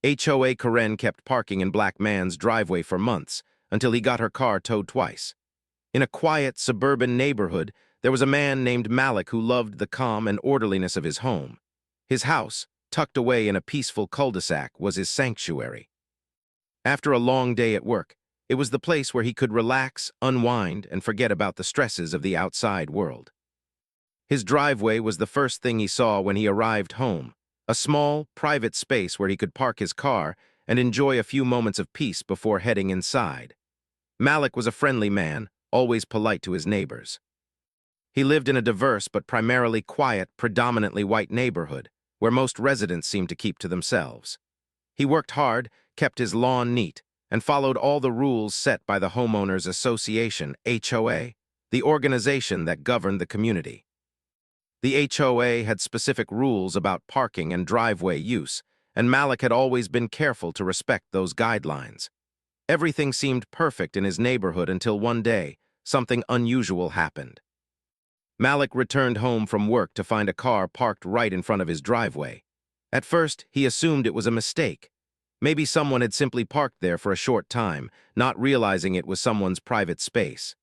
HOA Karen kept parking in Black Man's driveway for months until he got her car towed twice. In a quiet, suburban neighborhood, there was a man named Malik who loved the calm and orderliness of his home. His house, tucked away in a peaceful cul-de-sac, was his sanctuary. After a long day at work, it was the place where he could relax, unwind, and forget about the stresses of the outside world. His driveway was the first thing he saw when he arrived home, a small, private space where he could park his car and enjoy a few moments of peace before heading inside. Malik was a friendly man, always polite to his neighbors. He lived in a diverse but primarily quiet, predominantly white neighborhood, where most residents seemed to keep to themselves. He worked hard, kept his lawn neat, and followed all the rules set by the Homeowners Association, HOA, the organization that governed the community. The HOA had specific rules about parking and driveway use, and Malik had always been careful to respect those guidelines. Everything seemed perfect in his neighborhood until one day, something unusual happened. Malik returned home from work to find a car parked right in front of his driveway. At first, he assumed it was a mistake. Maybe someone had simply parked there for a short time, not realizing it was someone's private space.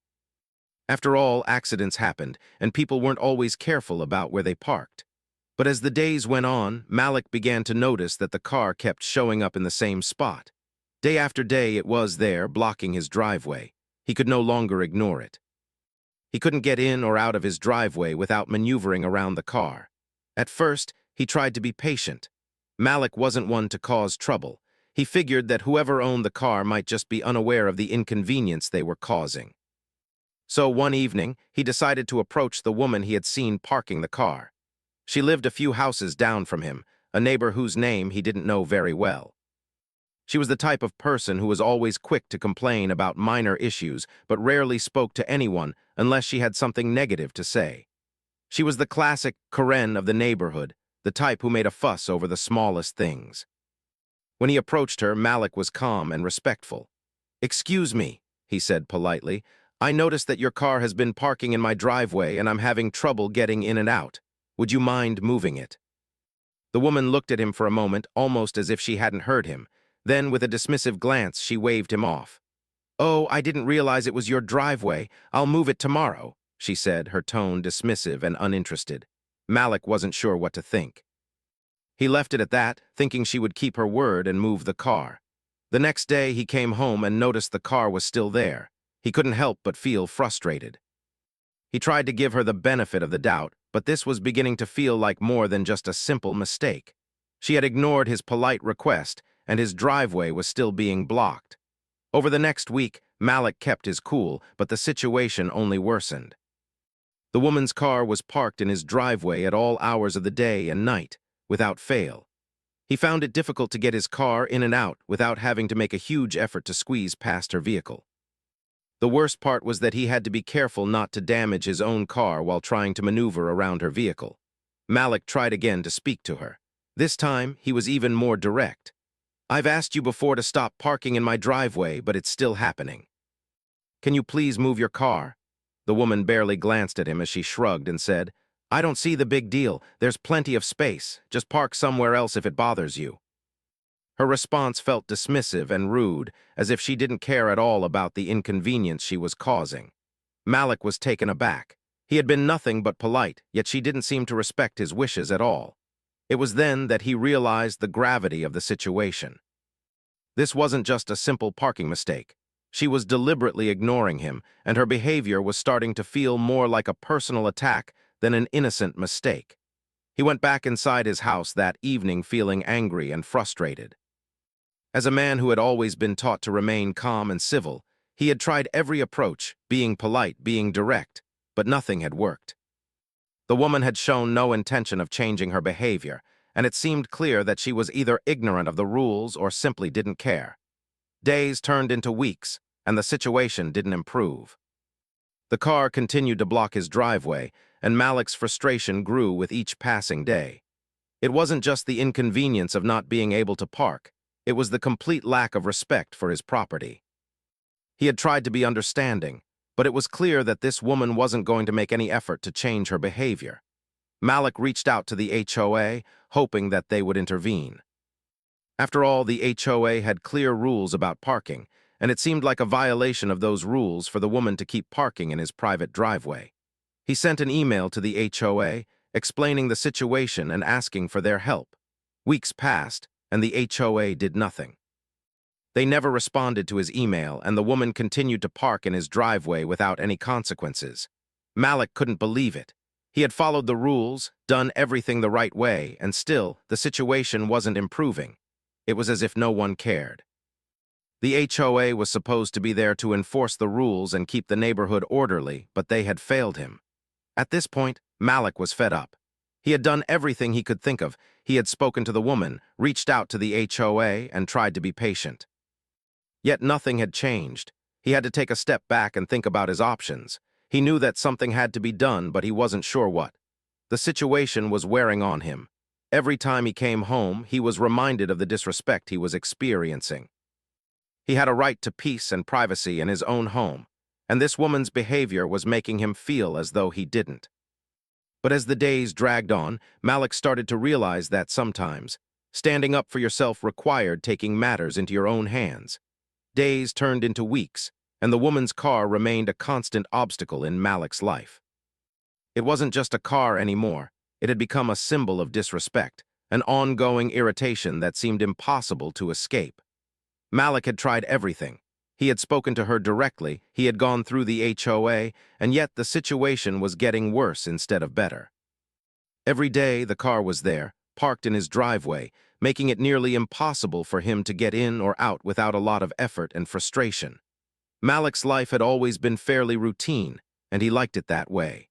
After all, accidents happened, and people weren't always careful about where they parked. But as the days went on, Malik began to notice that the car kept showing up in the same spot. Day after day it was there, blocking his driveway. He could no longer ignore it. He couldn't get in or out of his driveway without maneuvering around the car. At first, he tried to be patient. Malik wasn't one to cause trouble. He figured that whoever owned the car might just be unaware of the inconvenience they were causing. So one evening, he decided to approach the woman he had seen parking the car. She lived a few houses down from him, a neighbor whose name he didn't know very well. She was the type of person who was always quick to complain about minor issues, but rarely spoke to anyone unless she had something negative to say. She was the classic Karen of the neighborhood, the type who made a fuss over the smallest things. When he approached her, Malik was calm and respectful. "Excuse me," he said politely. "I noticed that your car has been parking in my driveway and I'm having trouble getting in and out. Would you mind moving it?" The woman looked at him for a moment, almost as if she hadn't heard him. Then, with a dismissive glance, she waved him off. "Oh, I didn't realize it was your driveway. I'll move it tomorrow," she said, her tone dismissive and uninterested. Malik wasn't sure what to think. He left it at that, thinking she would keep her word and move the car. The next day, he came home and noticed the car was still there. He couldn't help but feel frustrated. He tried to give her the benefit of the doubt, but this was beginning to feel like more than just a simple mistake. She had ignored his polite request, and his driveway was still being blocked. Over the next week, Malik kept his cool, but the situation only worsened. The woman's car was parked in his driveway at all hours of the day and night, without fail. He found it difficult to get his car in and out without having to make a huge effort to squeeze past her vehicle. The worst part was that he had to be careful not to damage his own car while trying to maneuver around her vehicle. Malik tried again to speak to her. This time, he was even more direct. "I've asked you before to stop parking in my driveway, but it's still happening. Can you please move your car?" The woman barely glanced at him as she shrugged and said, "I don't see the big deal. There's plenty of space. Just park somewhere else if it bothers you." Her response felt dismissive and rude, as if she didn't care at all about the inconvenience she was causing. Malik was taken aback. He had been nothing but polite, yet she didn't seem to respect his wishes at all. It was then that he realized the gravity of the situation. This wasn't just a simple parking mistake. She was deliberately ignoring him, and her behavior was starting to feel more like a personal attack than an innocent mistake. He went back inside his house that evening feeling angry and frustrated. As a man who had always been taught to remain calm and civil, he had tried every approach, being polite, being direct, but nothing had worked. The woman had shown no intention of changing her behavior, and it seemed clear that she was either ignorant of the rules or simply didn't care. Days turned into weeks, and the situation didn't improve. The car continued to block his driveway, and Malik's frustration grew with each passing day. It wasn't just the inconvenience of not being able to park, it was the complete lack of respect for his property. He had tried to be understanding, but it was clear that this woman wasn't going to make any effort to change her behavior. Malik reached out to the HOA, hoping that they would intervene. After all, the HOA had clear rules about parking, and it seemed like a violation of those rules for the woman to keep parking in his private driveway. He sent an email to the HOA, explaining the situation and asking for their help. Weeks passed, and the HOA did nothing. They never responded to his email, and the woman continued to park in his driveway without any consequences. Malik couldn't believe it. He had followed the rules, done everything the right way, and still, the situation wasn't improving. It was as if no one cared. The HOA was supposed to be there to enforce the rules and keep the neighborhood orderly, but they had failed him. At this point, Malik was fed up. He had done everything he could think of. He had spoken to the woman, reached out to the HOA, and tried to be patient. Yet nothing had changed. He had to take a step back and think about his options. He knew that something had to be done, but he wasn't sure what. The situation was wearing on him. Every time he came home, he was reminded of the disrespect he was experiencing. He had a right to peace and privacy in his own home, and this woman's behavior was making him feel as though he didn't. But as the days dragged on, Malik started to realize that sometimes, standing up for yourself required taking matters into your own hands. Days turned into weeks, and the woman's car remained a constant obstacle in Malik's life. It wasn't just a car anymore. It had become a symbol of disrespect, an ongoing irritation that seemed impossible to escape. Malik had tried everything. He had spoken to her directly, he had gone through the HOA, and yet the situation was getting worse instead of better. Every day the car was there, parked in his driveway, making it nearly impossible for him to get in or out without a lot of effort and frustration. Malik's life had always been fairly routine, and he liked it that way.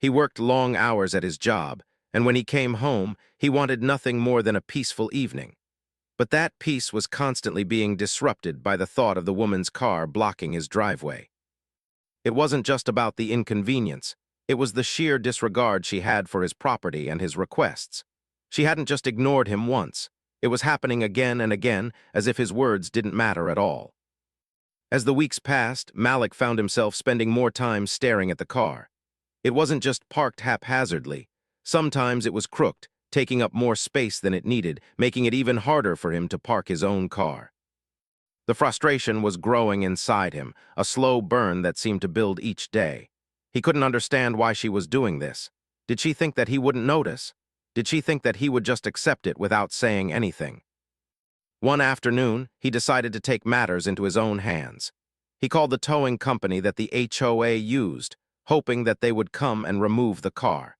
He worked long hours at his job, and when he came home, he wanted nothing more than a peaceful evening. But that peace was constantly being disrupted by the thought of the woman's car blocking his driveway. It wasn't just about the inconvenience, it was the sheer disregard she had for his property and his requests. She hadn't just ignored him once, it was happening again and again as if his words didn't matter at all. As the weeks passed, Malik found himself spending more time staring at the car. It wasn't just parked haphazardly. Sometimes it was crooked, taking up more space than it needed, making it even harder for him to park his own car. The frustration was growing inside him, a slow burn that seemed to build each day. He couldn't understand why she was doing this. Did she think that he wouldn't notice? Did she think that he would just accept it without saying anything? One afternoon, he decided to take matters into his own hands. He called the towing company that the HOA used, hoping that they would come and remove the car.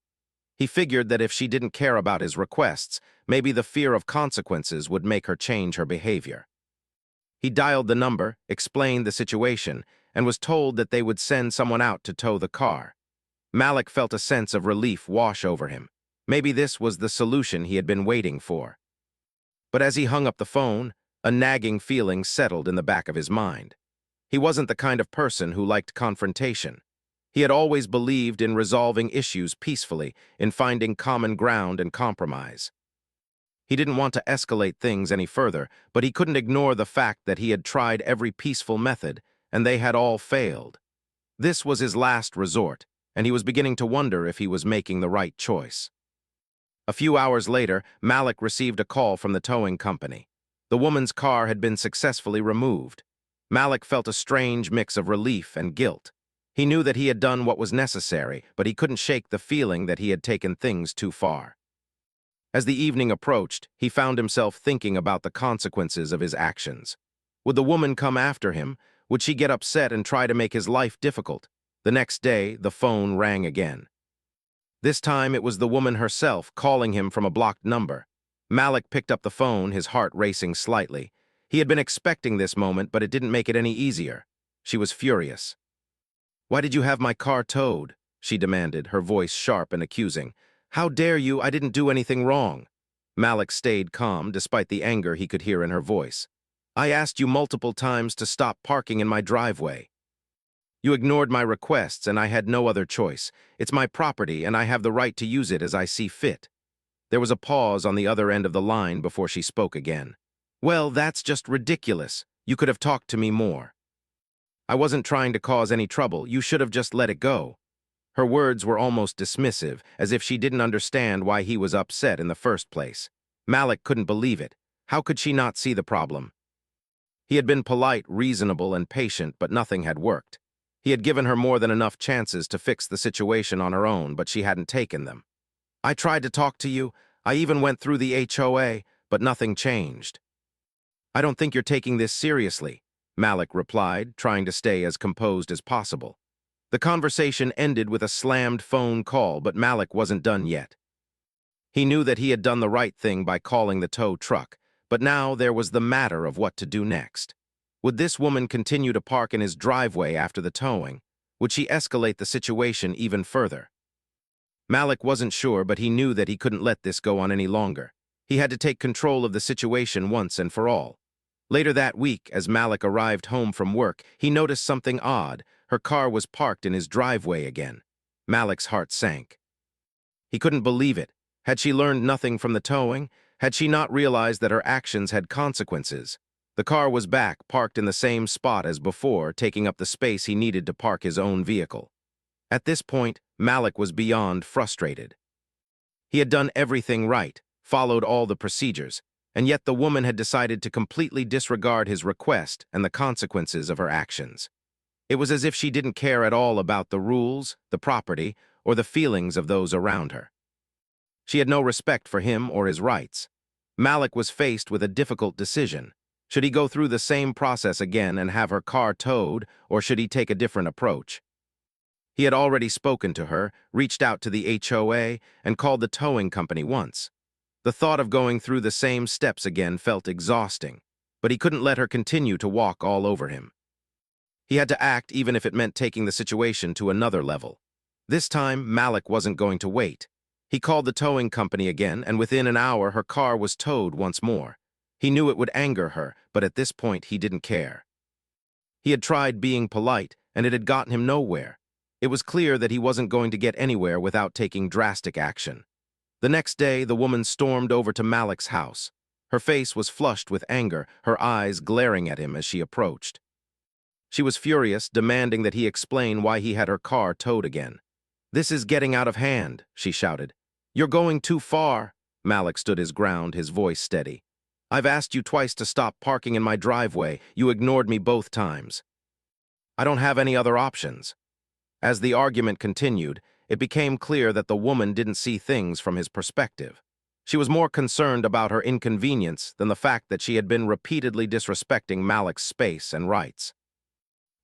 He figured that if she didn't care about his requests, maybe the fear of consequences would make her change her behavior. He dialed the number, explained the situation, and was told that they would send someone out to tow the car. Malik felt a sense of relief wash over him. Maybe this was the solution he had been waiting for. But as he hung up the phone, a nagging feeling settled in the back of his mind. He wasn't the kind of person who liked confrontation. He had always believed in resolving issues peacefully, in finding common ground and compromise. He didn't want to escalate things any further, but he couldn't ignore the fact that he had tried every peaceful method, and they had all failed. This was his last resort, and he was beginning to wonder if he was making the right choice. A few hours later, Malik received a call from the towing company. The woman's car had been successfully removed. Malik felt a strange mix of relief and guilt. He knew that he had done what was necessary, but he couldn't shake the feeling that he had taken things too far. As the evening approached, he found himself thinking about the consequences of his actions. Would the woman come after him? Would she get upset and try to make his life difficult? The next day, the phone rang again. This time, it was the woman herself calling him from a blocked number. Malik picked up the phone, his heart racing slightly. He had been expecting this moment, but it didn't make it any easier. She was furious. "Why did you have my car towed?" she demanded, her voice sharp and accusing. "How dare you? I didn't do anything wrong." Malik stayed calm despite the anger he could hear in her voice. "I asked you multiple times to stop parking in my driveway. You ignored my requests and I had no other choice. It's my property and I have the right to use it as I see fit." There was a pause on the other end of the line before she spoke again. "Well, that's just ridiculous. You could have talked to me more. I wasn't trying to cause any trouble. You should have just let it go." Her words were almost dismissive, as if she didn't understand why he was upset in the first place. Malik couldn't believe it. How could she not see the problem? He had been polite, reasonable, and patient, but nothing had worked. He had given her more than enough chances to fix the situation on her own, but she hadn't taken them. I tried to talk to you. I even went through the HOA, but nothing changed. I don't think you're taking this seriously, Malik replied, trying to stay as composed as possible. The conversation ended with a slammed phone call, but Malik wasn't done yet. He knew that he had done the right thing by calling the tow truck, but now there was the matter of what to do next. Would this woman continue to park in his driveway after the towing? Would she escalate the situation even further? Malik wasn't sure, but he knew that he couldn't let this go on any longer. He had to take control of the situation once and for all. Later that week, as Malik arrived home from work, he noticed something odd. Her car was parked in his driveway again. Malik's heart sank. He couldn't believe it. Had she learned nothing from the towing? Had she not realized that her actions had consequences? The car was back, parked in the same spot as before, taking up the space he needed to park his own vehicle. At this point, Malik was beyond frustrated. He had done everything right, followed all the procedures, and yet the woman had decided to completely disregard his request and the consequences of her actions. It was as if she didn't care at all about the rules, the property, or the feelings of those around her. She had no respect for him or his rights. Malik was faced with a difficult decision. Should he go through the same process again and have her car towed, or should he take a different approach? He had already spoken to her, reached out to the HOA, and called the towing company once. The thought of going through the same steps again felt exhausting, but he couldn't let her continue to walk all over him. He had to act even if it meant taking the situation to another level. This time, Malik wasn't going to wait. He called the towing company again, and within an hour her car was towed once more. He knew it would anger her, but at this point he didn't care. He had tried being polite, and it had gotten him nowhere. It was clear that he wasn't going to get anywhere without taking drastic action. The next day, the woman stormed over to Malik's house. Her face was flushed with anger, her eyes glaring at him as she approached. She was furious, demanding that he explain why he had her car towed again. "This is getting out of hand," she shouted. "You're going too far." Malik stood his ground, his voice steady. "I've asked you twice to stop parking in my driveway. You ignored me both times. I don't have any other options." As the argument continued, it became clear that the woman didn't see things from his perspective. She was more concerned about her inconvenience than the fact that she had been repeatedly disrespecting Malik's space and rights.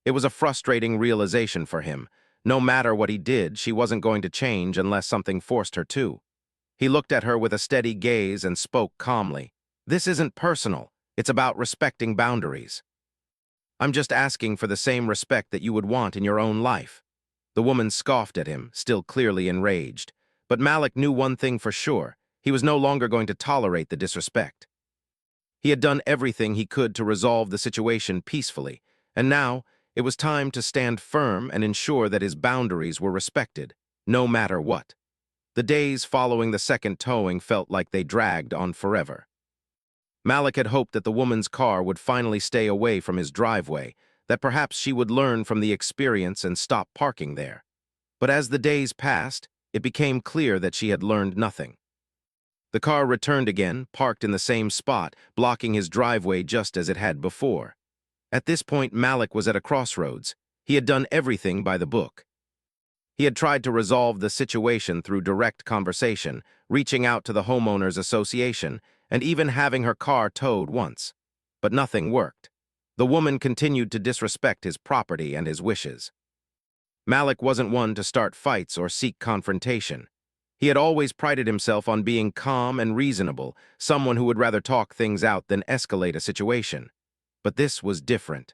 It was a frustrating realization for him. No matter what he did, she wasn't going to change unless something forced her to. He looked at her with a steady gaze and spoke calmly. "This isn't personal. It's about respecting boundaries. I'm just asking for the same respect that you would want in your own life." The woman scoffed at him, still clearly enraged. But Malik knew one thing for sure. He was no longer going to tolerate the disrespect. He had done everything he could to resolve the situation peacefully, and now it was time to stand firm and ensure that his boundaries were respected, no matter what. The days following the second towing felt like they dragged on forever. Malik had hoped that the woman's car would finally stay away from his driveway, that perhaps she would learn from the experience and stop parking there. But as the days passed, it became clear that she had learned nothing. The car returned again, parked in the same spot, blocking his driveway just as it had before. At this point, Malik was at a crossroads. He had done everything by the book. He had tried to resolve the situation through direct conversation, reaching out to the homeowners association, and even having her car towed once. But nothing worked. The woman continued to disrespect his property and his wishes. Malik wasn't one to start fights or seek confrontation. He had always prided himself on being calm and reasonable, someone who would rather talk things out than escalate a situation. But this was different.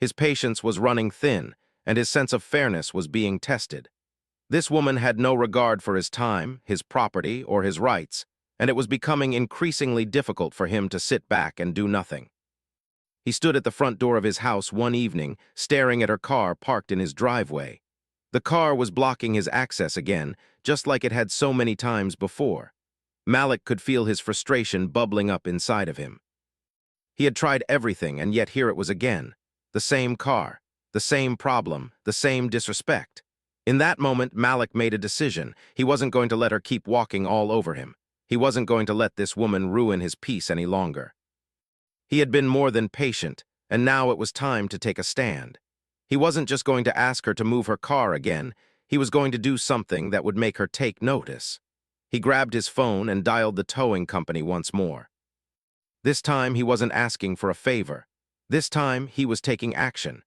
His patience was running thin, and his sense of fairness was being tested. This woman had no regard for his time, his property, or his rights, and it was becoming increasingly difficult for him to sit back and do nothing. He stood at the front door of his house one evening, staring at her car parked in his driveway. The car was blocking his access again, just like it had so many times before. Malik could feel his frustration bubbling up inside of him. He had tried everything, and yet here it was again. The same car, the same problem, the same disrespect. In that moment, Malik made a decision. He wasn't going to let her keep walking all over him. He wasn't going to let this woman ruin his peace any longer. He had been more than patient, and now it was time to take a stand. He wasn't just going to ask her to move her car again, he was going to do something that would make her take notice. He grabbed his phone and dialed the towing company once more. This time he wasn't asking for a favor. This time he was taking action.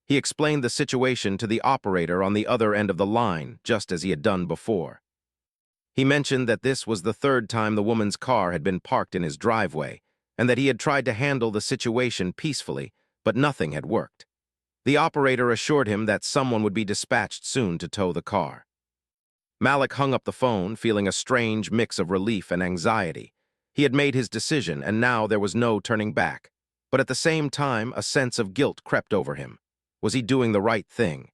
He explained the situation to the operator on the other end of the line, just as he had done before. He mentioned that this was the third time the woman's car had been parked in his driveway, and that he had tried to handle the situation peacefully, but nothing had worked. The operator assured him that someone would be dispatched soon to tow the car. Malik hung up the phone, feeling a strange mix of relief and anxiety. He had made his decision, and now there was no turning back. But at the same time, a sense of guilt crept over him. Was he doing the right thing?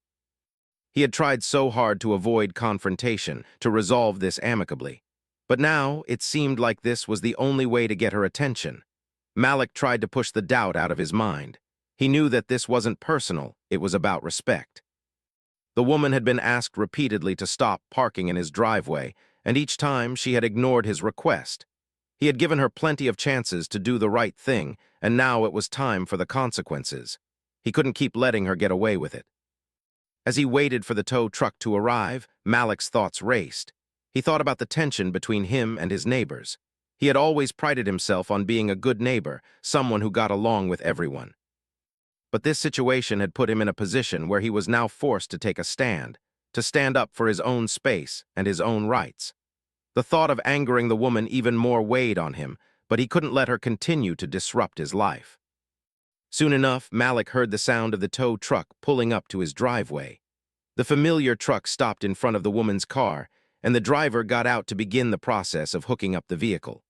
He had tried so hard to avoid confrontation, to resolve this amicably. But now, it seemed like this was the only way to get her attention. Malik tried to push the doubt out of his mind. He knew that this wasn't personal, it was about respect. The woman had been asked repeatedly to stop parking in his driveway, and each time she had ignored his request. He had given her plenty of chances to do the right thing, and now it was time for the consequences. He couldn't keep letting her get away with it. As he waited for the tow truck to arrive, Malik's thoughts raced. He thought about the tension between him and his neighbors. He had always prided himself on being a good neighbor, someone who got along with everyone. But this situation had put him in a position where he was now forced to take a stand, to stand up for his own space and his own rights. The thought of angering the woman even more weighed on him, but he couldn't let her continue to disrupt his life. Soon enough, Malik heard the sound of the tow truck pulling up to his driveway. The familiar truck stopped in front of the woman's car, and the driver got out to begin the process of hooking up the vehicle.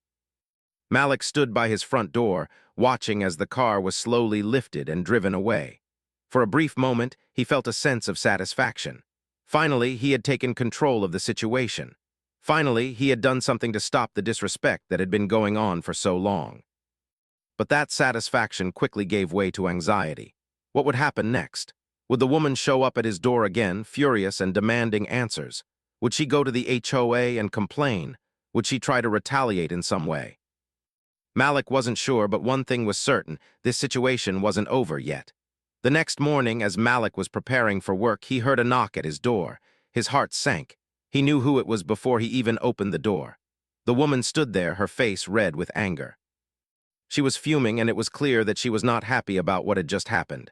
Malik stood by his front door, watching as the car was slowly lifted and driven away. For a brief moment, he felt a sense of satisfaction. Finally, he had taken control of the situation. Finally, he had done something to stop the disrespect that had been going on for so long. But that satisfaction quickly gave way to anxiety. What would happen next? Would the woman show up at his door again, furious and demanding answers? Would she go to the HOA and complain? Would she try to retaliate in some way? Malik wasn't sure, but one thing was certain, this situation wasn't over yet. The next morning, as Malik was preparing for work, he heard a knock at his door. His heart sank. He knew who it was before he even opened the door. The woman stood there, her face red with anger. She was fuming, and it was clear that she was not happy about what had just happened.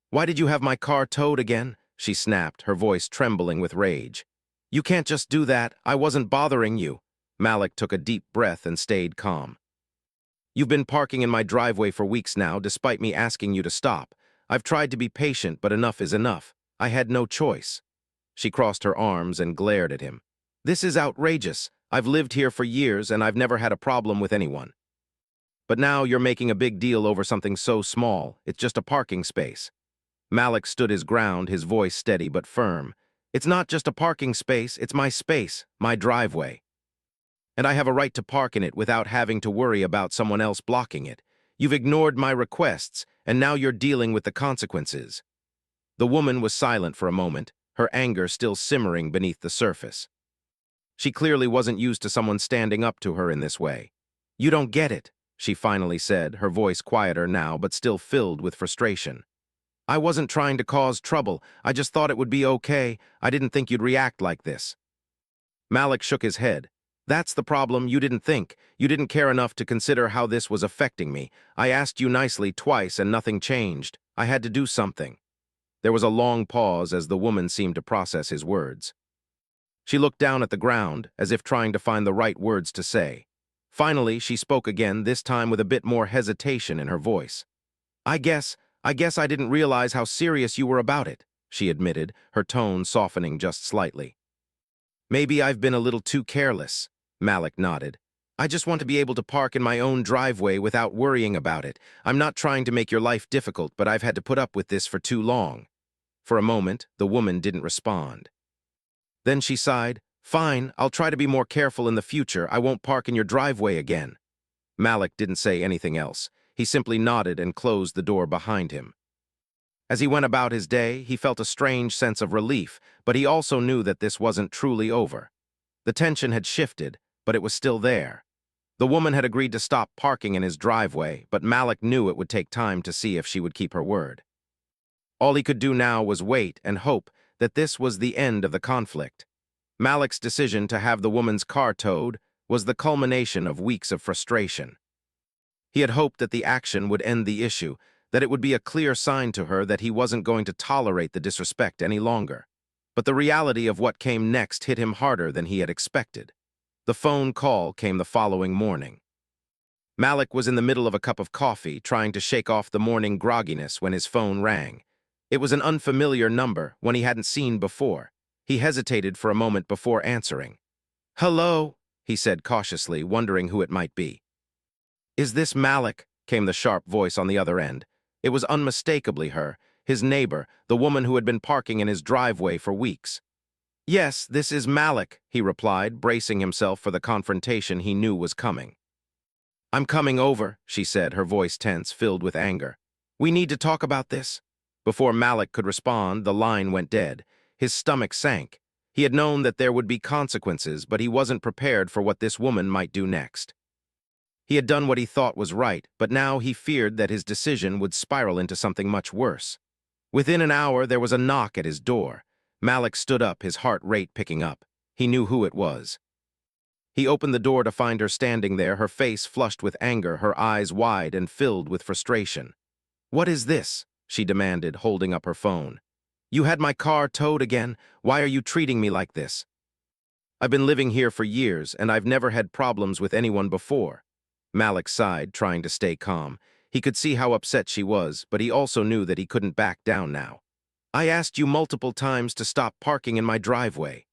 "Why did you have my car towed again?" she snapped, her voice trembling with rage. "You can't just do that. I wasn't bothering you." Malik took a deep breath and stayed calm. "You've been parking in my driveway for weeks now, despite me asking you to stop. I've tried to be patient, but enough is enough. I had no choice." She crossed her arms and glared at him. "This is outrageous. I've lived here for years, and I've never had a problem with anyone. But now you're making a big deal over something so small. It's just a parking space." Malik stood his ground, his voice steady but firm. "It's not just a parking space, it's my space, my driveway. And I have a right to park in it without having to worry about someone else blocking it. You've ignored my requests, and now you're dealing with the consequences." The woman was silent for a moment, her anger still simmering beneath the surface. She clearly wasn't used to someone standing up to her in this way. "You don't get it," she finally said, her voice quieter now but still filled with frustration. "I wasn't trying to cause trouble. I just thought it would be okay. I didn't think you'd react like this." Malik shook his head. "That's the problem. You didn't think. You didn't care enough to consider how this was affecting me. I asked you nicely twice and nothing changed. I had to do something." There was a long pause as the woman seemed to process his words. She looked down at the ground, as if trying to find the right words to say. Finally, she spoke again, this time with a bit more hesitation in her voice. I guess I didn't realize how serious you were about it," she admitted, her tone softening just slightly. "Maybe I've been a little too careless," Malik nodded. "I just want to be able to park in my own driveway without worrying about it. I'm not trying to make your life difficult, but I've had to put up with this for too long." For a moment, the woman didn't respond. Then she sighed. "Fine, I'll try to be more careful in the future. I won't park in your driveway again." Malik didn't say anything else. He simply nodded and closed the door behind him. As he went about his day, he felt a strange sense of relief, but he also knew that this wasn't truly over. The tension had shifted, but it was still there. The woman had agreed to stop parking in his driveway, but Malik knew it would take time to see if she would keep her word. All he could do now was wait and hope that this was the end of the conflict. Malik's decision to have the woman's car towed was the culmination of weeks of frustration. He had hoped that the action would end the issue, that it would be a clear sign to her that he wasn't going to tolerate the disrespect any longer. But the reality of what came next hit him harder than he had expected. The phone call came the following morning. Malik was in the middle of a cup of coffee, trying to shake off the morning grogginess when his phone rang. It was an unfamiliar number, one he hadn't seen before. He hesitated for a moment before answering. "Hello," he said cautiously, wondering who it might be. "Is this Malik?" came the sharp voice on the other end. It was unmistakably her, his neighbor, the woman who had been parking in his driveway for weeks. "Yes, this is Malik," he replied, bracing himself for the confrontation he knew was coming. "I'm coming over," she said, her voice tense, filled with anger. "We need to talk about this." Before Malik could respond, the line went dead. His stomach sank. He had known that there would be consequences, but he wasn't prepared for what this woman might do next. He had done what he thought was right, but now he feared that his decision would spiral into something much worse. Within an hour, there was a knock at his door. Malik stood up, his heart rate picking up. He knew who it was. He opened the door to find her standing there, her face flushed with anger, her eyes wide and filled with frustration. "What is this?" she demanded, holding up her phone. "You had my car towed again. Why are you treating me like this?" "I've been living here for years, and I've never had problems with anyone before." Malik sighed, trying to stay calm. He could see how upset she was, but he also knew that he couldn't back down now. "I asked you multiple times to stop parking in my driveway.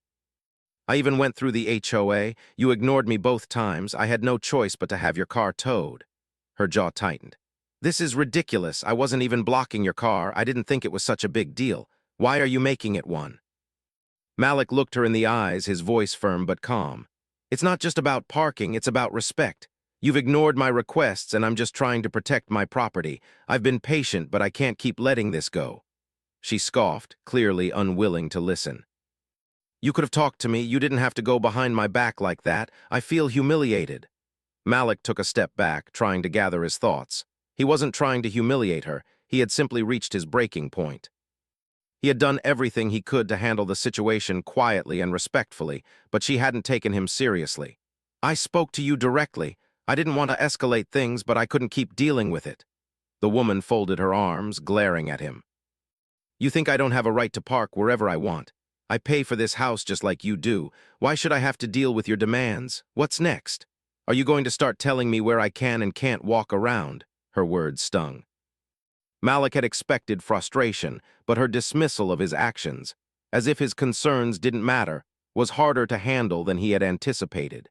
I even went through the HOA. You ignored me both times. I had no choice but to have your car towed." Her jaw tightened. "This is ridiculous. I wasn't even blocking your car. I didn't think it was such a big deal. Why are you making it one?" Malik looked her in the eyes, his voice firm but calm. "It's not just about parking, it's about respect. You've ignored my requests, and I'm just trying to protect my property. I've been patient, but I can't keep letting this go." She scoffed, clearly unwilling to listen. "You could have talked to me. You didn't have to go behind my back like that. I feel humiliated." Malik took a step back, trying to gather his thoughts. He wasn't trying to humiliate her. He had simply reached his breaking point. He had done everything he could to handle the situation quietly and respectfully, but she hadn't taken him seriously. "I spoke to you directly. I didn't want to escalate things, but I couldn't keep dealing with it." The woman folded her arms, glaring at him. "You think I don't have a right to park wherever I want? I pay for this house just like you do. Why should I have to deal with your demands? What's next? Are you going to start telling me where I can and can't walk around?" Her words stung. Malik had expected frustration, but her dismissal of his actions, as if his concerns didn't matter, was harder to handle than he had anticipated.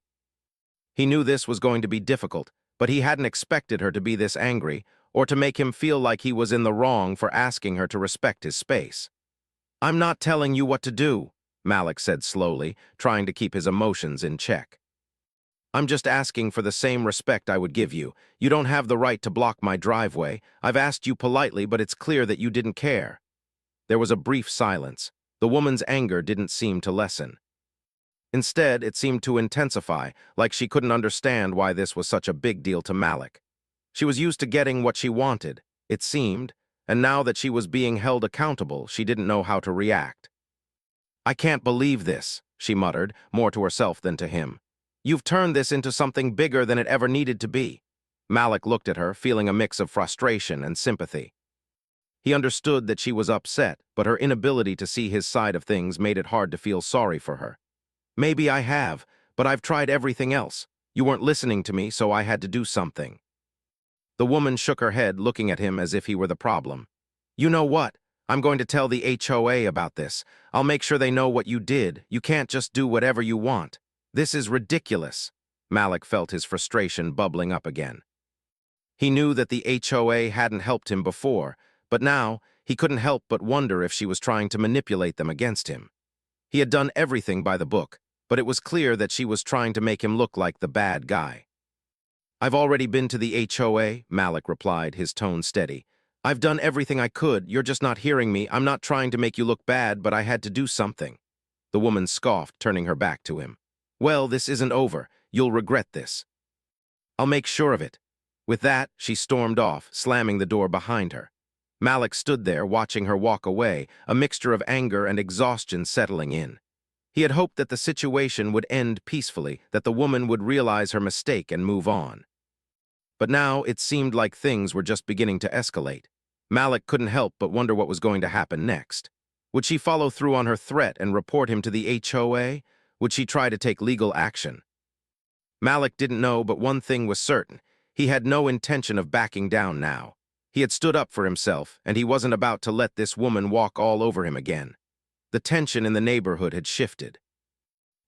He knew this was going to be difficult, but he hadn't expected her to be this angry or to make him feel like he was in the wrong for asking her to respect his space. "I'm not telling you what to do," Malik said slowly, trying to keep his emotions in check. "I'm just asking for the same respect I would give you. You don't have the right to block my driveway. I've asked you politely, but it's clear that you didn't care." There was a brief silence. The woman's anger didn't seem to lessen. Instead, it seemed to intensify, like she couldn't understand why this was such a big deal to Malik. She was used to getting what she wanted, it seemed, and now that she was being held accountable, she didn't know how to react. "I can't believe this," she muttered, more to herself than to him. "You've turned this into something bigger than it ever needed to be." Malik looked at her, feeling a mix of frustration and sympathy. He understood that she was upset, but her inability to see his side of things made it hard to feel sorry for her. "Maybe I have, but I've tried everything else. You weren't listening to me, so I had to do something." The woman shook her head, looking at him as if he were the problem. "You know what? I'm going to tell the HOA about this. I'll make sure they know what you did. You can't just do whatever you want. This is ridiculous." Malik felt his frustration bubbling up again. He knew that the HOA hadn't helped him before, but now he couldn't help but wonder if she was trying to manipulate them against him. He had done everything by the book, but it was clear that she was trying to make him look like the bad guy. "I've already been to the HOA," Malik replied, his tone steady. "I've done everything I could. You're just not hearing me. I'm not trying to make you look bad, but I had to do something." The woman scoffed, turning her back to him. "Well, this isn't over. You'll regret this." I'll make sure of it." With that, she stormed off, slamming the door behind her. Malik stood there, watching her walk away, a mixture of anger and exhaustion settling in. He had hoped that the situation would end peacefully, that the woman would realize her mistake and move on. But now it seemed like things were just beginning to escalate. Malik couldn't help but wonder what was going to happen next. Would she follow through on her threat and report him to the HOA? Would she try to take legal action? Malik didn't know, but one thing was certain. He had no intention of backing down now. He had stood up for himself, and he wasn't about to let this woman walk all over him again. The tension in the neighborhood had shifted.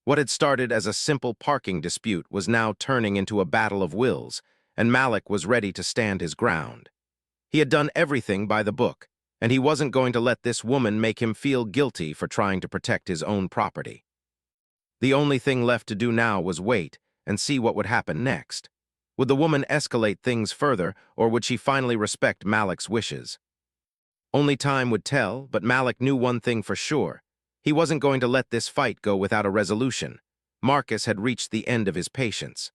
What had started as a simple parking dispute was now turning into a battle of wills, and Malik was ready to stand his ground. He had done everything by the book, and he wasn't going to let this woman make him feel guilty for trying to protect his own property. The only thing left to do now was wait and see what would happen next. Would the woman escalate things further, or would she finally respect Malik's wishes? Only time would tell, but Malik knew one thing for sure. He wasn't going to let this fight go without a resolution. Marcus had reached the end of his patience.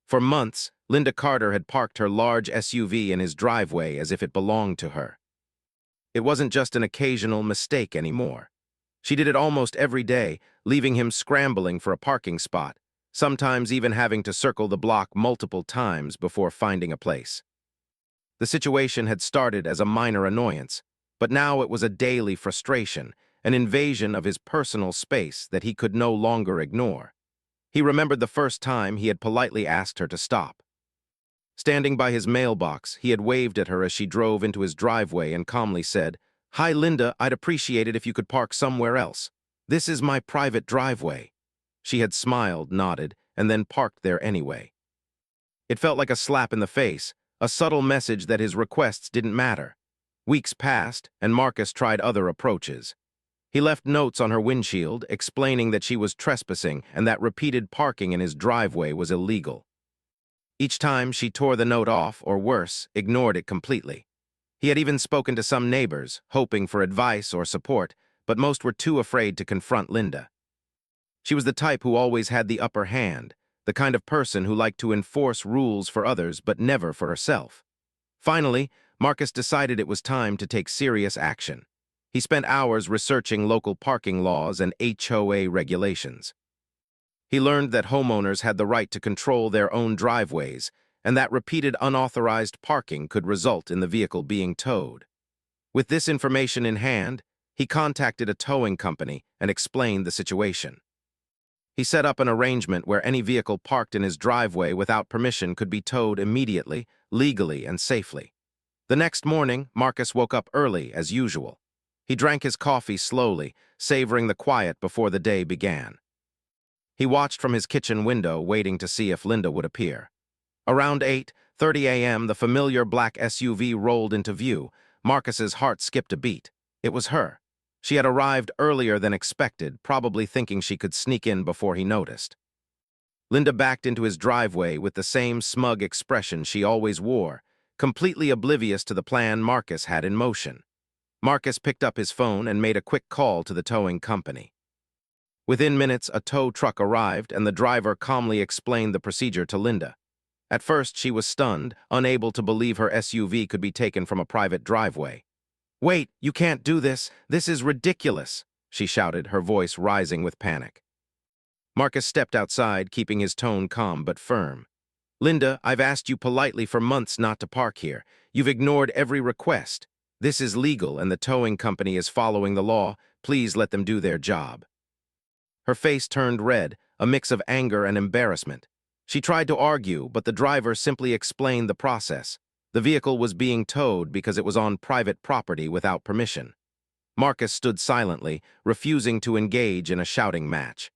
For months, Linda Carter had parked her large SUV in his driveway as if it belonged to her. It wasn't just an occasional mistake anymore. She did it almost every day, leaving him scrambling for a parking spot, sometimes even having to circle the block multiple times before finding a place. The situation had started as a minor annoyance, but now it was a daily frustration, an invasion of his personal space that he could no longer ignore. He remembered the first time he had politely asked her to stop. Standing by his mailbox, he had waved at her as she drove into his driveway and calmly said, "Hi, Linda, I'd appreciate it if you could park somewhere else. This is my private driveway." She had smiled, nodded, and then parked there anyway. It felt like a slap in the face, a subtle message that his requests didn't matter. Weeks passed, and Marcus tried other approaches. He left notes on her windshield explaining that she was trespassing and that repeated parking in his driveway was illegal. Each time she tore the note off, or worse, ignored it completely. He had even spoken to some neighbors, hoping for advice or support, but most were too afraid to confront Linda. She was the type who always had the upper hand, the kind of person who liked to enforce rules for others but never for herself. Finally, Marcus decided it was time to take serious action. He spent hours researching local parking laws and HOA regulations. He learned that homeowners had the right to control their own driveways, and that repeated unauthorized parking could result in the vehicle being towed. With this information in hand, he contacted a towing company and explained the situation. He set up an arrangement where any vehicle parked in his driveway without permission could be towed immediately, legally, and safely. The next morning, Marcus woke up early, as usual. He drank his coffee slowly, savoring the quiet before the day began. He watched from his kitchen window, waiting to see if Linda would appear. Around 8:30 a.m., the familiar black SUV rolled into view. Marcus's heart skipped a beat. It was her. She had arrived earlier than expected, probably thinking she could sneak in before he noticed. Linda backed into his driveway with the same smug expression she always wore, completely oblivious to the plan Marcus had in motion. Marcus picked up his phone and made a quick call to the towing company. Within minutes, a tow truck arrived, and the driver calmly explained the procedure to Linda. At first, she was stunned, unable to believe her SUV could be taken from a private driveway. "Wait, you can't do this. This is ridiculous," she shouted, her voice rising with panic. Marcus stepped outside, keeping his tone calm but firm. "Linda, I've asked you politely for months not to park here. You've ignored every request. This is legal, and the towing company is following the law. Please let them do their job." Her face turned red, a mix of anger and embarrassment. She tried to argue, but the driver simply explained the process. The vehicle was being towed because it was on private property without permission. Marcus stood silently, refusing to engage in a shouting match.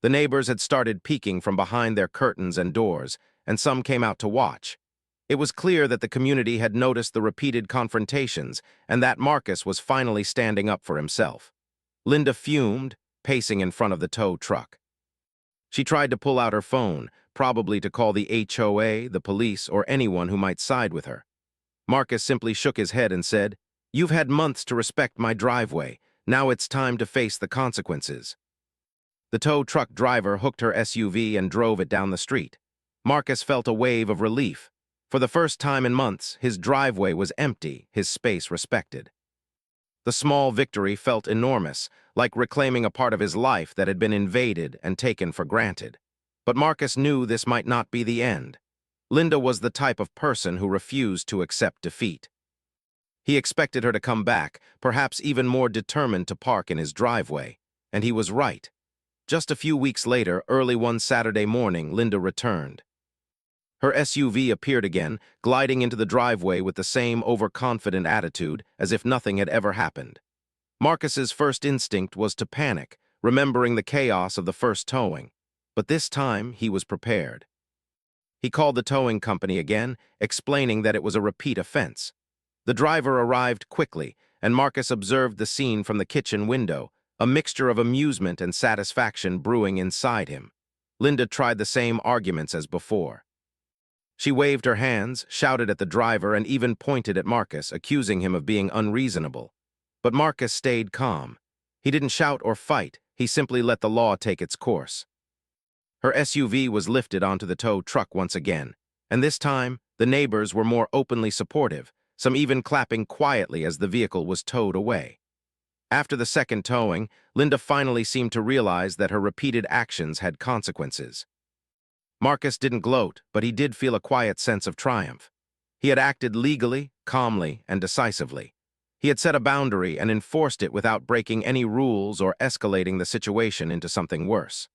The neighbors had started peeking from behind their curtains and doors, and some came out to watch. It was clear that the community had noticed the repeated confrontations and that Marcus was finally standing up for himself. Linda fumed, pacing in front of the tow truck. She tried to pull out her phone, probably to call the HOA, the police, or anyone who might side with her. Marcus simply shook his head and said, "You've had months to respect my driveway. Now it's time to face the consequences." The tow truck driver hooked her SUV and drove it down the street. Marcus felt a wave of relief. For the first time in months, his driveway was empty, his space respected. The small victory felt enormous, like reclaiming a part of his life that had been invaded and taken for granted. But Marcus knew this might not be the end. Linda was the type of person who refused to accept defeat. He expected her to come back, perhaps even more determined to park in his driveway. And he was right. Just a few weeks later, early one Saturday morning, Linda returned. Her SUV appeared again, gliding into the driveway with the same overconfident attitude, as if nothing had ever happened. Marcus's first instinct was to panic, remembering the chaos of the first towing. But this time, he was prepared. He called the towing company again, explaining that it was a repeat offense. The driver arrived quickly, and Marcus observed the scene from the kitchen window, a mixture of amusement and satisfaction brewing inside him. Linda tried the same arguments as before. She waved her hands, shouted at the driver, and even pointed at Marcus, accusing him of being unreasonable. But Marcus stayed calm. He didn't shout or fight, he simply let the law take its course. Her SUV was lifted onto the tow truck once again, and this time, the neighbors were more openly supportive, some even clapping quietly as the vehicle was towed away. After the second towing, Linda finally seemed to realize that her repeated actions had consequences. Marcus didn't gloat, but he did feel a quiet sense of triumph. He had acted legally, calmly, and decisively. He had set a boundary and enforced it without breaking any rules or escalating the situation into something worse.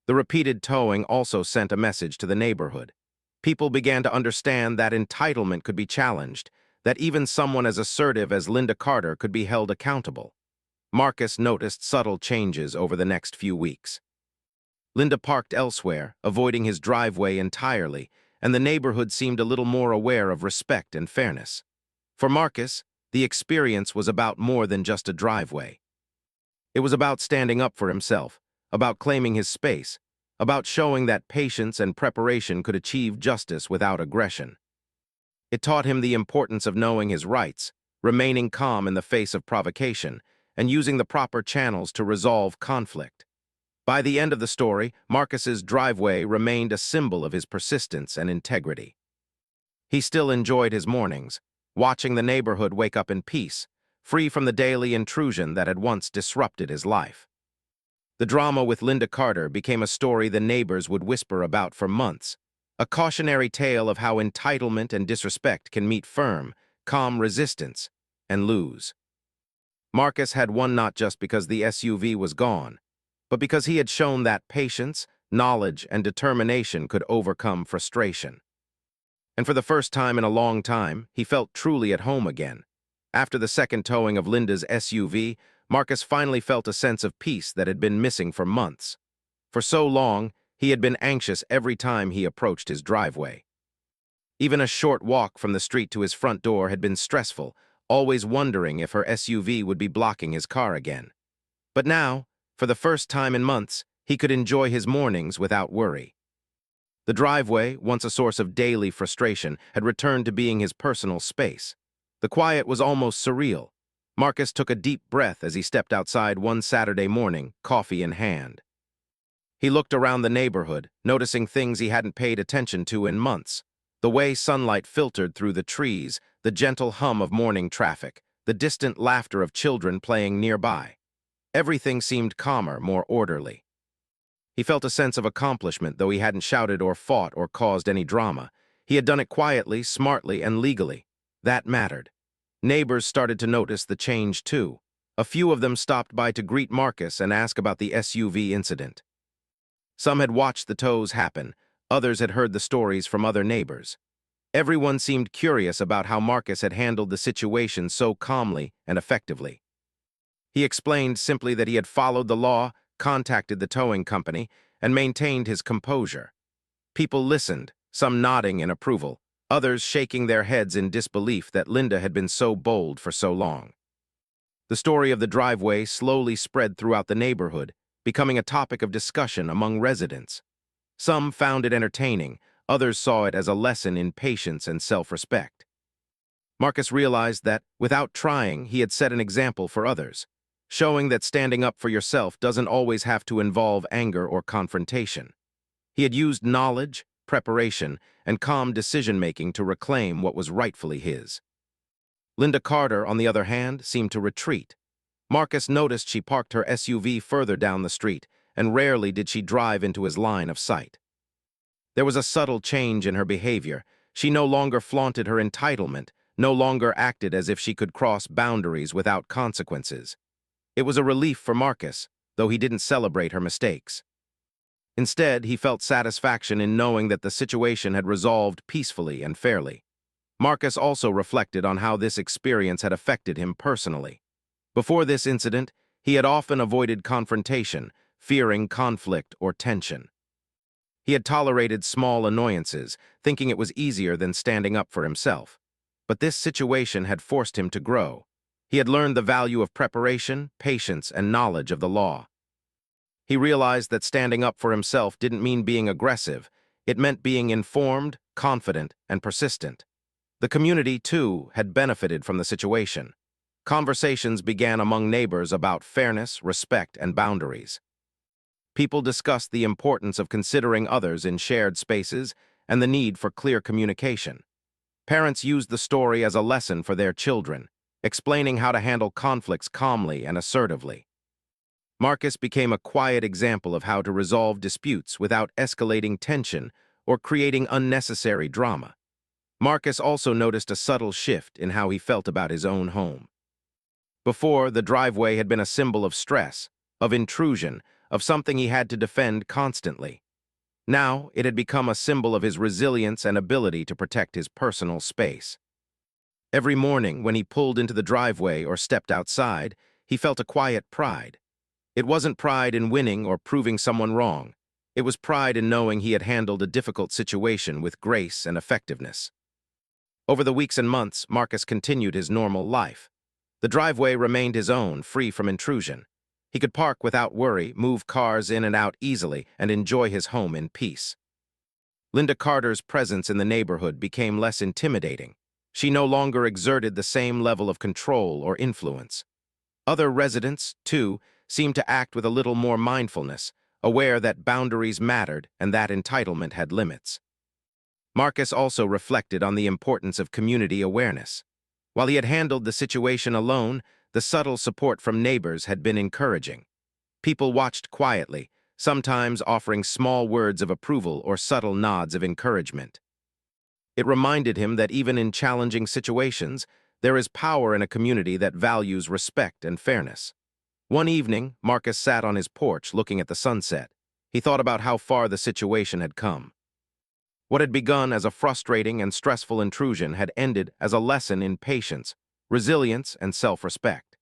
The repeated towing also sent a message to the neighborhood. People began to understand that entitlement could be challenged, that even someone as assertive as Linda Carter could be held accountable. Marcus noticed subtle changes over the next few weeks. Linda parked elsewhere, avoiding his driveway entirely, and the neighborhood seemed a little more aware of respect and fairness. For Marcus, the experience was about more than just a driveway. It was about standing up for himself, about claiming his space, about showing that patience and preparation could achieve justice without aggression. It taught him the importance of knowing his rights, remaining calm in the face of provocation, and using the proper channels to resolve conflict. By the end of the story, Marcus's driveway remained a symbol of his persistence and integrity. He still enjoyed his mornings, watching the neighborhood wake up in peace, free from the daily intrusion that had once disrupted his life. The drama with Linda Carter became a story the neighbors would whisper about for months, a cautionary tale of how entitlement and disrespect can meet firm, calm resistance and lose. Marcus had won not just because the SUV was gone, but because he had shown that patience, knowledge, and determination could overcome frustration. And for the first time in a long time, he felt truly at home again. After the second towing of Linda's SUV, Marcus finally felt a sense of peace that had been missing for months. For so long, he had been anxious every time he approached his driveway. Even a short walk from the street to his front door had been stressful, always wondering if her SUV would be blocking his car again. But now, for the first time in months, he could enjoy his mornings without worry. The driveway, once a source of daily frustration, had returned to being his personal space. The quiet was almost surreal. Marcus took a deep breath as he stepped outside one Saturday morning, coffee in hand. He looked around the neighborhood, noticing things he hadn't paid attention to in months. The way sunlight filtered through the trees, the gentle hum of morning traffic, the distant laughter of children playing nearby. Everything seemed calmer, more orderly. He felt a sense of accomplishment, though he hadn't shouted or fought or caused any drama. He had done it quietly, smartly, and legally. That mattered. Neighbors started to notice the change, too. A few of them stopped by to greet Marcus and ask about the SUV incident. Some had watched the tows happen. Others had heard the stories from other neighbors. Everyone seemed curious about how Marcus had handled the situation so calmly and effectively. He explained simply that he had followed the law, contacted the towing company, and maintained his composure. People listened, some nodding in approval, others shaking their heads in disbelief that Linda had been so bold for so long. The story of the driveway slowly spread throughout the neighborhood, becoming a topic of discussion among residents. Some found it entertaining, others saw it as a lesson in patience and self-respect. Marcus realized that, without trying, he had set an example for others, showing that standing up for yourself doesn't always have to involve anger or confrontation. He had used knowledge, preparation, and calm decision-making to reclaim what was rightfully his. Linda Carter, on the other hand, seemed to retreat. Marcus noticed she parked her SUV further down the street, and rarely did she drive into his line of sight. There was a subtle change in her behavior. She no longer flaunted her entitlement, no longer acted as if she could cross boundaries without consequences. It was a relief for Marcus, though he didn't celebrate her mistakes. Instead, he felt satisfaction in knowing that the situation had resolved peacefully and fairly. Marcus also reflected on how this experience had affected him personally. Before this incident, he had often avoided confrontation, fearing conflict or tension. He had tolerated small annoyances, thinking it was easier than standing up for himself. But this situation had forced him to grow. He had learned the value of preparation, patience, and knowledge of the law. He realized that standing up for himself didn't mean being aggressive. It meant being informed, confident, and persistent. The community, too, had benefited from the situation. Conversations began among neighbors about fairness, respect, and boundaries. People discussed the importance of considering others in shared spaces and the need for clear communication. Parents used the story as a lesson for their children, explaining how to handle conflicts calmly and assertively. Marcus became a quiet example of how to resolve disputes without escalating tension or creating unnecessary drama. Marcus also noticed a subtle shift in how he felt about his own home. Before, the driveway had been a symbol of stress, of intrusion, of something he had to defend constantly. Now, it had become a symbol of his resilience and ability to protect his personal space. Every morning, when he pulled into the driveway or stepped outside, he felt a quiet pride. It wasn't pride in winning or proving someone wrong. It was pride in knowing he had handled a difficult situation with grace and effectiveness. Over the weeks and months, Marcus continued his normal life. The driveway remained his own, free from intrusion. He could park without worry, move cars in and out easily, and enjoy his home in peace. Linda Carter's presence in the neighborhood became less intimidating. She no longer exerted the same level of control or influence. Other residents, too, seemed to act with a little more mindfulness, aware that boundaries mattered and that entitlement had limits. Marcus also reflected on the importance of community awareness. While he had handled the situation alone, the subtle support from neighbors had been encouraging. People watched quietly, sometimes offering small words of approval or subtle nods of encouragement. It reminded him that even in challenging situations, there is power in a community that values respect and fairness. One evening, Marcus sat on his porch looking at the sunset. He thought about how far the situation had come. What had begun as a frustrating and stressful intrusion had ended as a lesson in patience, resilience, and self-respect.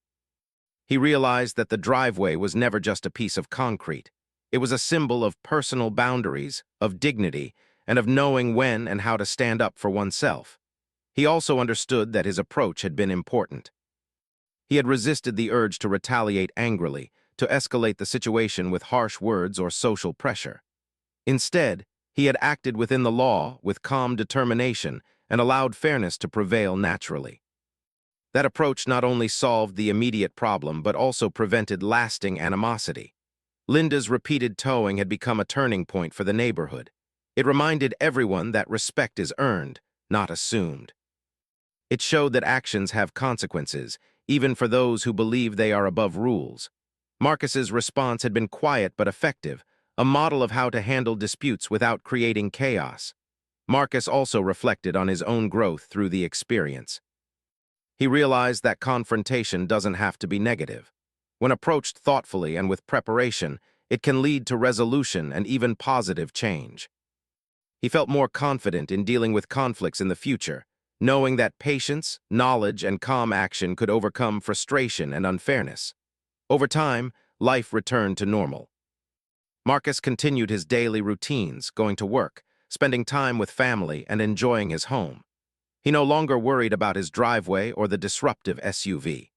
He realized that the driveway was never just a piece of concrete. It was a symbol of personal boundaries, of dignity, and of knowing when and how to stand up for oneself. He also understood that his approach had been important. He had resisted the urge to retaliate angrily, to escalate the situation with harsh words or social pressure. Instead, he had acted within the law with calm determination and allowed fairness to prevail naturally. That approach not only solved the immediate problem but also prevented lasting animosity. Linda's repeated towing had become a turning point for the neighborhood. It reminded everyone that respect is earned, not assumed. It showed that actions have consequences, even for those who believe they are above rules. Marcus's response had been quiet but effective, a model of how to handle disputes without creating chaos. Marcus also reflected on his own growth through the experience. He realized that confrontation doesn't have to be negative. When approached thoughtfully and with preparation, it can lead to resolution and even positive change. He felt more confident in dealing with conflicts in the future, knowing that patience, knowledge, and calm action could overcome frustration and unfairness. Over time, life returned to normal. Marcus continued his daily routines, going to work, spending time with family, and enjoying his home. He no longer worried about his driveway or the disruptive SUV.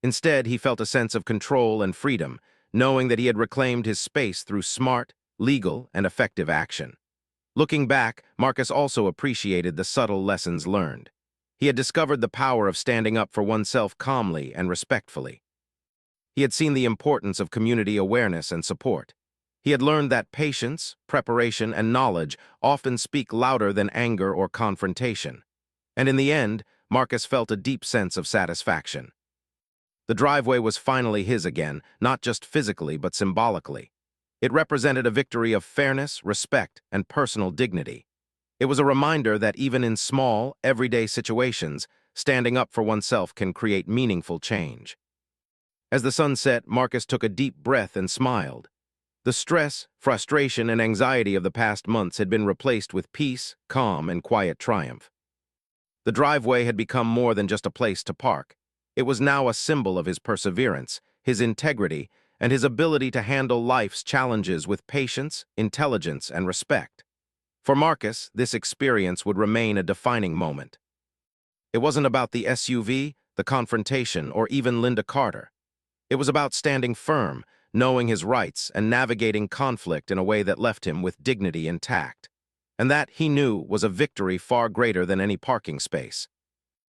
Instead, he felt a sense of control and freedom, knowing that he had reclaimed his space through smart, legal, and effective action. Looking back, Marcus also appreciated the subtle lessons learned. He had discovered the power of standing up for oneself calmly and respectfully. He had seen the importance of community awareness and support. He had learned that patience, preparation, and knowledge often speak louder than anger or confrontation. And in the end, Marcus felt a deep sense of satisfaction. The driveway was finally his again, not just physically but symbolically. It represented a victory of fairness, respect, and personal dignity. It was a reminder that even in small, everyday situations, standing up for oneself can create meaningful change. As the sun set, Marcus took a deep breath and smiled. The stress, frustration, and anxiety of the past months had been replaced with peace, calm, and quiet triumph. The driveway had become more than just a place to park. It was now a symbol of his perseverance, his integrity, and his ability to handle life's challenges with patience, intelligence, and respect. For Marcus, this experience would remain a defining moment. It wasn't about the SUV, the confrontation, or even Linda Carter. It was about standing firm, knowing his rights, and navigating conflict in a way that left him with dignity intact. And that, he knew, was a victory far greater than any parking space.